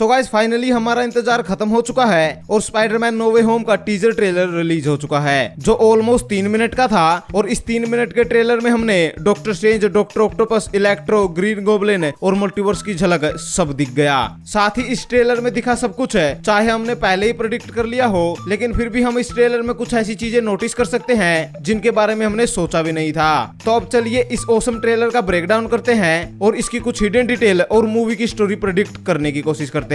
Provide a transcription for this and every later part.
So guys finally हमारा इंतजार खत्म हो चुका है और स्पाइडरमैन नो वे होम का टीजर ट्रेलर रिलीज हो चुका है जो ऑलमोस्ट 3 मिनट का था। और इस 3 मिनट के ट्रेलर में हमने doctor strange, doctor octopus, electro, green goblin और मल्टीवर्स की झलक सब दिख गया। साथ ही इस ट्रेलर में दिखा सब कुछ है, चाहे हमने पहले ही प्रेडिक्ट कर लिया हो, लेकिन फिर भी हम इस ट्रेलर में कुछ ऐसी चीजें नोटिस कर सकते हैं जिनके बारे में हमने सोचा भी नहीं था। तो अब चलिए इस ऑसम ट्रेलर का ब्रेकडाउन करते हैं और इसकी कुछ हिडन डिटेल और मूवी की स्टोरी प्रेडिक्ट करने की कोशिश करते हैं।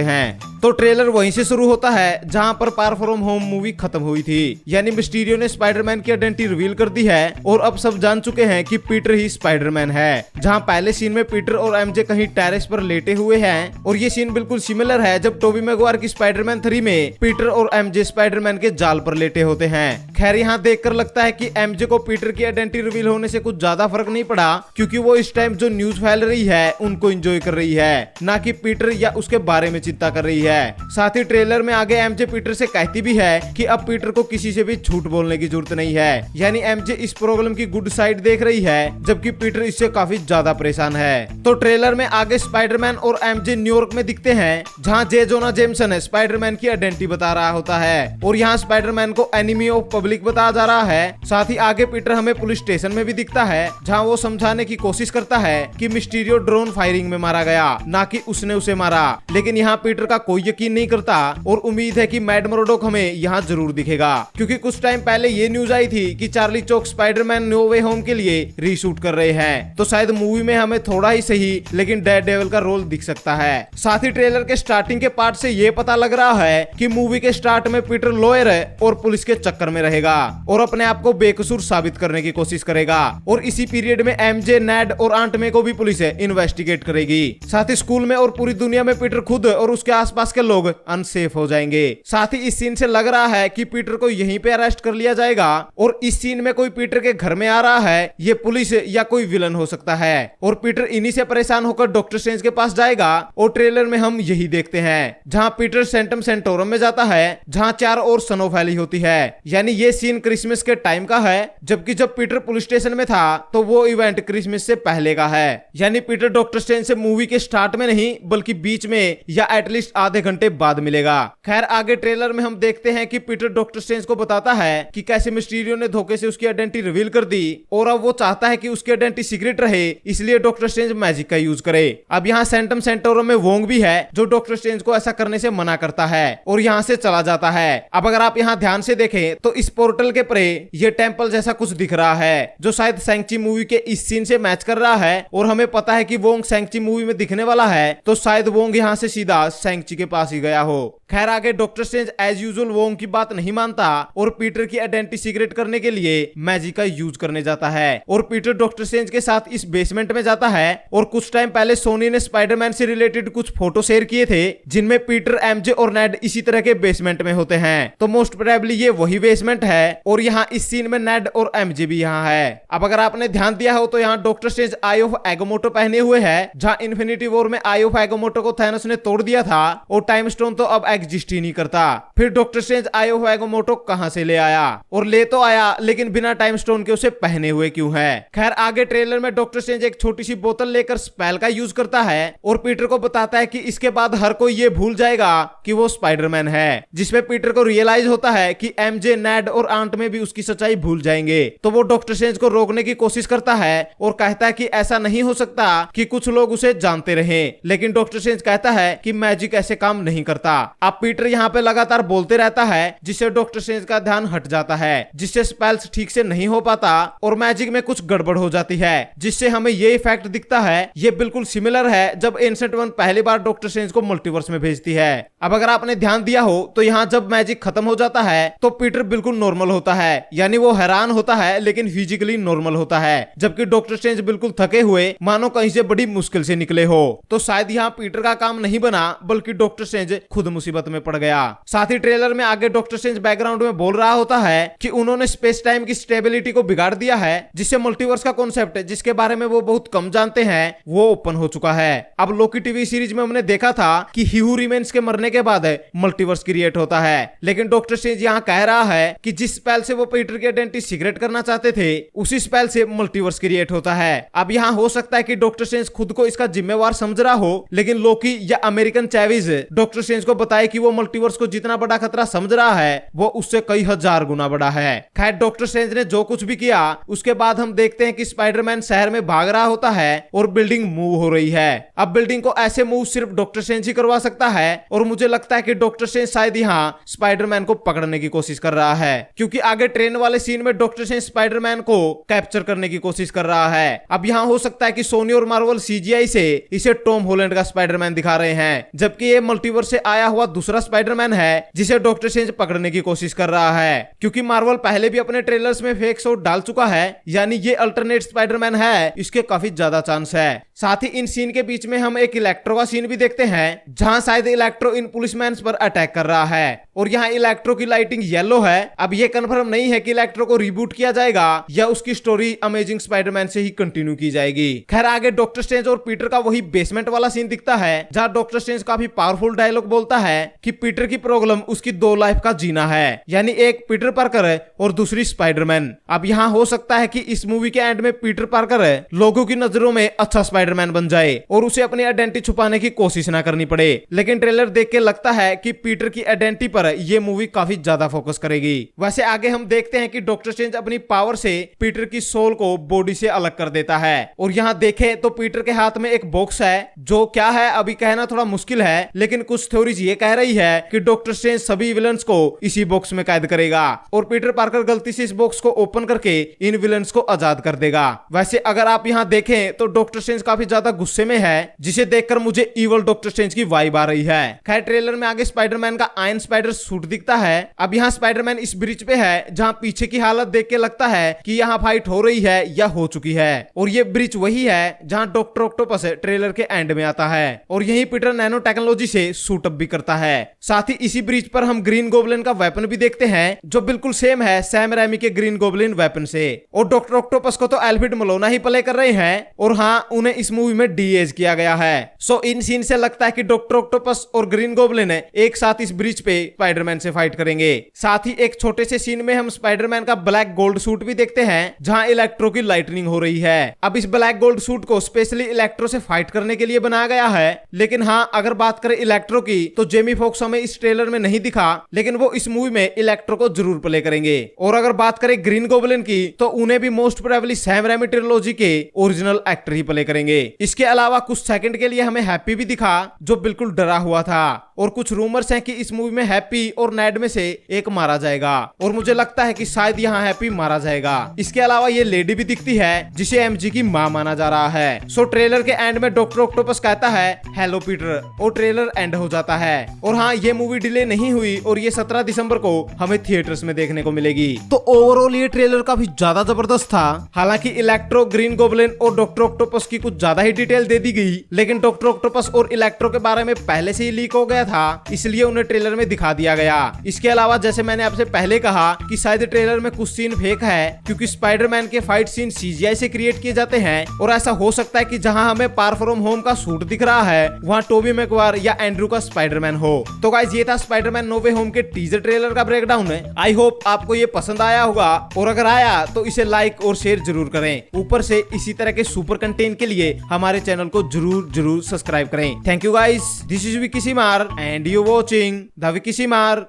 तो ट्रेलर वहीं से शुरू होता है जहां पर फार फ्रॉम होम मूवी खत्म हुई थी, यानी मिस्टीरियो ने स्पाइडरमैन की आइडेंटिटी रिवील कर दी है और अब सब जान चुके हैं कि पीटर ही स्पाइडरमैन है। जहां पहले सीन में पीटर और एमजे कहीं टेरेस पर लेटे हुए हैं और ये सीन बिल्कुल सिमिलर है जब टोबी मैगवायर की स्पाइडरमैन 3 में पीटर और एमजे स्पाइडरमैन के जाल पर लेटे होते हैं। खैर यहाँ देखकर लगता है कि एमजे को पीटर की आइडेंटिटी रिवील होने से कुछ ज्यादा फर्क नहीं पड़ा, क्योंकि वो इस टाइम जो न्यूज फैल रही है उनको एंजॉय कर रही है, ना कि पीटर या उसके बारे में चिंता कर रही है। साथ ही ट्रेलर में आगे एमजे पीटर से कहती भी है कि अब पीटर को किसी से भी झूठ बोलने की जरूरत नहीं है, यानी एमजे इस प्रॉब्लम की गुड साइड देख रही है जबकि पीटर इससे काफी ज्यादा परेशान है। तो ट्रेलर में आगे स्पाइडरमैन और एमजे न्यूयॉर्क में दिखते हैं जहां जे जोना जेमसन स्पाइडरमैन की आइडेंटिटी बता रहा होता है और यहाँ स्पाइडरमैन को एनिमी ऑफ पब्लिक बताया जा रहा है। साथ ही आगे पीटर हमें पुलिस स्टेशन में भी दिखता है जहाँ वो समझाने की कोशिश करता है कि मिस्टीरियो ड्रोन फायरिंग में मारा गया, ना कि उसने उसे मारा। लेकिन यहाँ पीटर का कोई यकीन नहीं करता और उम्मीद है कि मैड मर्डोक हमें यहाँ जरूर दिखेगा, क्योंकि कुछ टाइम पहले ये न्यूज आई थी कि चार्ली चौक स्पाइडरमैन नो वे होम के लिए रीशूट कर रहे हैं। तो शायद मूवी में हमें थोड़ा ही सही लेकिन डेयरडेविल का रोल दिख सकता है। साथ ही ट्रेलर के स्टार्टिंग के पार्ट से ये पता लग रहा है कि मूवी के स्टार्ट में पीटर लॉयर और पुलिस के चक्कर में रहेगा और अपने आप को बेकसूर साबित करने की कोशिश करेगा। और इसी पीरियड में एमजे, नेड और आंट मे को भी पुलिस इन्वेस्टिगेट करेगी। साथ ही स्कूल में और पूरी दुनिया में पीटर खुद और उसके आसपास के लोग अनसेफ हो जाएंगे। साथ ही इस सीन से लग रहा है कि पीटर को यहीं पे अरेस्ट कर लिया जाएगा और इस सीन में कोई पीटर के घर में आ रहा है, ये पुलिस या कोई विलन हो सकता है और पीटर इन्हीं से परेशान होकर डॉक्टर स्ट्रेंज के पास जाएगा। और ट्रेलर में हम यही देखते हैं जहां पीटर सेंटम सेंटोरम में जाता है जहां चारों ओर स्नो फैली होती है, यानी ये सीन क्रिसमस के टाइम का है, जबकि जब पीटर पुलिस स्टेशन में था तो वो इवेंट क्रिसमस से पहले का है। यानी पीटर डॉक्टर स्ट्रेंज से मूवी के स्टार्ट में नहीं बल्कि बीच में या एटलीस्ट आधे घंटे बाद मिलेगा। खैर आगे ट्रेलर में हम देखते हैं कि पीटर डॉक्टर स्ट्रेंज को बताता है कि कैसे मिस्टीरियो ने धोखे से उसकी आइडेंटिटी रिवील कर दी और अब वो चाहता है कि उसकी आइडेंटिटी सीक्रेट रहे, इसलिए डॉक्टर स्ट्रेंज मैजिक का यूज करे। अब यहाँ सेंटम सेंटोरम में वोंग भी है जो डॉक्टर स्ट्रेंज को ऐसा करने से मना करता है और यहाँ से चला जाता है। अब अगर आप यहाँ ध्यान से देखें तो इस पोर्टल के परे ये टेंपल जैसा कुछ दिख रहा है जो शायद शैंग-ची मूवी के इस सीन से मैच कर रहा है और हमें पता है कि वोंग शैंग-ची मूवी में दिखने वाला है, तो शायद वोंग यहाँ से सीधा शैंग-ची के पास ही गया हो। खैर आगे Doctor Strange as usual Wong की बात नहीं मानता और पीटर की आइडेंटिटी सीक्रेट करने के लिए मैजिक का यूज करने जाता है और पीटर डॉक्टर स्ट्रेंज के साथ इस बेसमेंट में जाता है। और कुछ टाइम पहले सोनी ने स्पाइडरमैन से रिलेटेड कुछ फोटो शेयर किए थे जिनमें पीटर, एमजे और नेड इसी तरह के बेसमेंट में होते हैं, तो मोस्ट प्रोबेबली ये वही बेसमेंट है और यहाँ इस सीन में नेड और एमजे भी यहाँ है। अब अगर आपने ध्यान दिया हो तो यहाँ डॉक्टर स्ट्रेंज आई ऑफ एगोमोटो पहने हुए है, जहाँ इन्फिनिटी वॉर में आई ऑफ एगोमोटो को थैनोस ने तोड़ दिया था और टाइम स्टोन तो अब एग्जिस्ट ही नहीं करता। फिर डॉक्टर स्ट्रेंज आई ऑफ एगोमोटो कहां से ले आया, और ले तो आया लेकिन बिना टाइम स्टोन के उसे पहने हुए क्यों है। खैर आगे ट्रेलर में डॉक्टर स्ट्रेंज एक छोटी सी बोतल लेकर स्पेल का यूज करता है और पीटर को बताता है कि इसके बाद हर कोई ये भूल जाएगा कि वो स्पाइडरमैन है, जिसमें पीटर को रियलाइज होता है कि एमजे, नेड और आंट में भी उसकी सच्चाई भूल जाएंगे। तो वो डॉक्टर स्ट्रेंज को रोकने की कोशिश करता है और कहता है कि ऐसा नहीं हो सकता कि कुछ लोग उसे जानते रहे, लेकिन डॉक्टर स्ट्रेंज कहता है कि मैजिक ऐसे काम नहीं करता। अब पीटर यहाँ पे लगातार बोलते रहता है जिससे डॉक्टर स्ट्रेंज का ध्यान हट जाता है, जिससे स्पेल्स ठीक से नहीं हो पाता और मैजिक में कुछ गड़बड़ हो जाती है, जिससे हमें ये इफेक्ट दिखता है। ये बिल्कुल सिमिलर है जब एंसेंट वन पहली बार डॉक्टर स्ट्रेंज को मल्टीवर्स में भेजती है। अब अगर आपने ध्यान दिया हो तो यहाँ जब मैजिक खत्म हो जाता है तो पीटर बिल्कुल नॉर्मल होता है, यानी वो हैरान होता है लेकिन फिजिकली नॉर्मल होता है, जबकि डॉक्टर स्ट्रेंज बिल्कुल थके हुए मानो कहीं से बड़ी मुश्किल से निकले हो। तो शायद यहाँ पीटर का काम नहीं बना बल्कि डॉक्टर स्ट्रेंज खुद मुसीबत मुसीबत में पड़ गया। साथ ही ट्रेलर में आगे डॉक्टर स्ट्रेंज बैकग्राउंड में बोल रहा होता है कि उन्होंने स्पेस टाइम की स्टेबिलिटी को बिगाड़ दिया है, जिससे मल्टीवर्स का कॉन्सेप्ट जिसके बारे में वो बहुत कम जानते हैं वो ओपन हो चुका है। अब लोकी टीवी सीरीज में हमने देखा था कि ही हू रिमेन्स के मरने के बाद मल्टीवर्स क्रिएट होता है, लेकिन डॉक्टर स्ट्रेंज यहाँ कह रहा है कि जिस स्पेल से वो पीटर की आइडेंटिटी सीक्रेट करना चाहते थे उसी स्पेल से मल्टीवर्स क्रिएट होता है। अब यहाँ हो सकता है कि डॉक्टर स्ट्रेंज खुद को इसका जिम्मेवार समझ रहा हो, लेकिन लोकी या अमेरिकन चैविज डॉक्टर स्ट्रेंज को बताए कि वो मल्टीवर्स को जितना बड़ा खतरा समझ रहा है वो उससे कई हजार गुना बड़ा है। खैर डॉक्टर स्ट्रेंज ने जो कुछ भी किया उसके बाद हम देखते हैं कि स्पाइडरमैन शहर में भाग रहा होता है और बिल्डिंग मूव हो रही है। अब बिल्डिंग को ऐसे मूव सिर्फ डॉक्टर स्ट्रेंज ही करवा सकता है और मुझे लगता है कि डॉक्टर स्ट्रेंज शायद यहाँ स्पाइडरमैन को पकड़ने की कोशिश कर रहा है, क्योंकि आगे ट्रेन वाले सीन में डॉक्टर स्ट्रेंज स्पाइडरमैन को कैप्चर करने की कोशिश कर रहा है। अब यहाँ हो सकता है कि सोनी और मार्वल सीजीआई से इसे टॉम हॉलैंड का स्पाइडरमैन दिखा रहे हैं, जबकि ये मल्टीवर्स से आया हुआ दूसरा स्पाइडरमैन है जिसे डॉक्टर स्ट्रेंज पकड़ने की कोशिश कर रहा है। क्योंकि मार्वल पहले भी अपने ट्रेलर्स में फेक शॉट डाल चुका है, यानी ये अल्टरनेट स्पाइडरमैन है, इसके काफी ज्यादा चांस है। साथ ही इन सीन के बीच में हम एक इलेक्ट्रो का सीन भी देखते हैं जहां शायद इलेक्ट्रो इन पुलिसमैन पर अटैक कर रहा है और यहाँ इलेक्ट्रो की लाइटिंग येलो है। अब ये कंफर्म नहीं है कि इलेक्ट्रो को रिबूट किया जाएगा या उसकी स्टोरी अमेजिंग स्पाइडरमैन से ही कंटिन्यू की जाएगी। खैर आगे डॉक्टर स्ट्रेंज और पीटर का वही बेसमेंट वाला सीन दिखता है जहाँ डॉक्टर स्ट्रेंज काफी पावरफुल डायलॉग बोलता है कि पीटर की प्रॉब्लम उसकी दो लाइफ का जीना है, यानी एक पीटर पार्कर और दूसरी स्पाइडरमैन। अब यहाँ हो सकता है कि इस मूवी के एंड में पीटर पार्कर लोगों की नजरों में अच्छा स्पाइडरमैन बन जाए और उसे अपनी आइडेंटिटी छुपाने की कोशिश ना करनी पड़े, लेकिन ट्रेलर देख के लगता है कि पीटर की आइडेंटिटी पर ये मूवी काफी ज्यादा फोकस करेगी। वैसे आगे हम देखते हैं कि डॉक्टर स्ट्रेंज अपनी पावर से पीटर की सोल को बॉडी से अलग कर देता है और यहाँ देखें तो पीटर के हाथ में एक बॉक्स है, जो क्या है अभी कहना थोड़ा मुश्किल है, लेकिन कुछ थ्योरीज ये कह रही है कि डॉक्टर स्ट्रेंज सभी विलन्स को इसी बॉक्स में कैद करेगा और पीटर पार्कर गलती से इस बॉक्स को ओपन करके इन विलन्स को आजाद कर देगा। वैसे अगर आप यहाँ देखें तो डॉक्टर स्ट्रेंज काफी ज्यादा गुस्से में है, जिसे देखकर मुझे इवल डॉक्टर स्ट्रेंज की वाइब आ रही है। खैर ट्रेलर में आगे स्पाइडरमैन का आयरन स्पाइडर सूट दिखता है। अब यहाँ स्पाइडरमैन इस ब्रिज पे है जहाँ पीछे की हालत देख के लगता है कि यहाँ फाइट हो रही है या हो चुकी है और ये ब्रिज वही है जहाँ डॉक्टर ऑक्टोपस ट्रेलर के एंड में आता है और यही पीटर नैनो टेक्नोलॉजी से सूट अप भी करता है। साथ ही इसी ब्रिज पर हम ग्रीन गोब्लिन का वेपन भी देखते हैं जो बिल्कुल सेम है सैम रैमी के ग्रीन गोब्लिन वेपन से और डॉक्टर ऑक्टोपस को तो एल्फ्रेड मलोना ही प्ले कर रहे हैं और हाँ उन्हें इस मूवी में डी-एज किया गया है। सो इन सीन से लगता है कि डॉक्टर ऑक्टोपस और ग्रीन गोब्लिन एक साथ इस ब्रिज पे स्पाइडरमैन से फाइट करेंगे। साथ ही एक छोटे से सीन में हम स्पाइडरमैन का ब्लैक गोल्ड सूट भी देखते हैं जहां इलेक्ट्रो की लाइटनिंग हो रही है। अब इस ब्लैक गोल्ड सूट को स्पेशली इलेक्ट्रो से फाइट करने के लिए बनाया गया है, लेकिन हाँ अगर बात करें इलेक्ट्रो की तो जेमी फॉक्स हमें इस ट्रेलर में नहीं दिखा, लेकिन वो इस मूवी में इलेक्ट्रो को जरूर प्ले करेंगे। और अगर बात करें ग्रीन गोब्लिन की तो उन्हें भी most probably Sam ramie trilogy के ओरिजिनल एक्टर ही प्ले करेंगे। इसके अलावा कुछ सेकंड के लिए हमें हैप्पी भी दिखा जो बिल्कुल डरा हुआ था और कुछ रूमर्स हैं कि इस मूवी में हैप्पी और नेड में से एक मारा जाएगा और मुझे लगता है कि शायद यहाँ हैप्पी मारा जाएगा। इसके अलावा ये लेडी भी दिखती है जिसे एमजी की मां माना जा रहा है। सो ट्रेलर के एंड में डॉक्टर ऑक्टोपस कहता है हेलो पीटर और ट्रेलर एंड हो जाता है और हाँ ये मूवी डिले नहीं हुई और ये 17 दिसंबर को हमें थिएटर्स में देखने को मिलेगी। तो ओवरऑल ये ट्रेलर काफी ज्यादा जबरदस्त था। हालांकि इलेक्ट्रो, ग्रीन गोब्लिन और डॉक्टर ऑक्टोपस की कुछ ज्यादा ही डिटेल दे दी गई, लेकिन डॉक्टर ऑक्टोपस और इलेक्ट्रो के बारे में पहले से ही लीक हो गया था, इसलिए उन्हें ट्रेलर में दिखा दिया गया। इसके अलावा जैसे मैंने आपसे पहले कहा कि शायद ट्रेलर में कुछ सीन फेक है क्योंकि स्पाइडरमैन के फाइट सीन सीजीआई से क्रिएट किए जाते हैं और ऐसा हो सकता है कि जहां हमें फार फ्रॉम होम का सूट दिख रहा है वहां टोबी मैगवायर या एंड्रू का स्पाइडरमैन हो। तो गाइस ये था स्पाइडरमैन नो वे होम के टीजर ट्रेलर का ब्रेकडाउन है। आई होप आपको ये पसंद आया होगा और अगर आया तो इसे लाइक और शेयर जरूर करें। ऊपर से इसी तरह के सुपर कंटेंट के लिए हमारे चैनल को जरूर सब्सक्राइब करें। Thank you guys, this is Vicky Seemar and you watching the Vicky सीमार।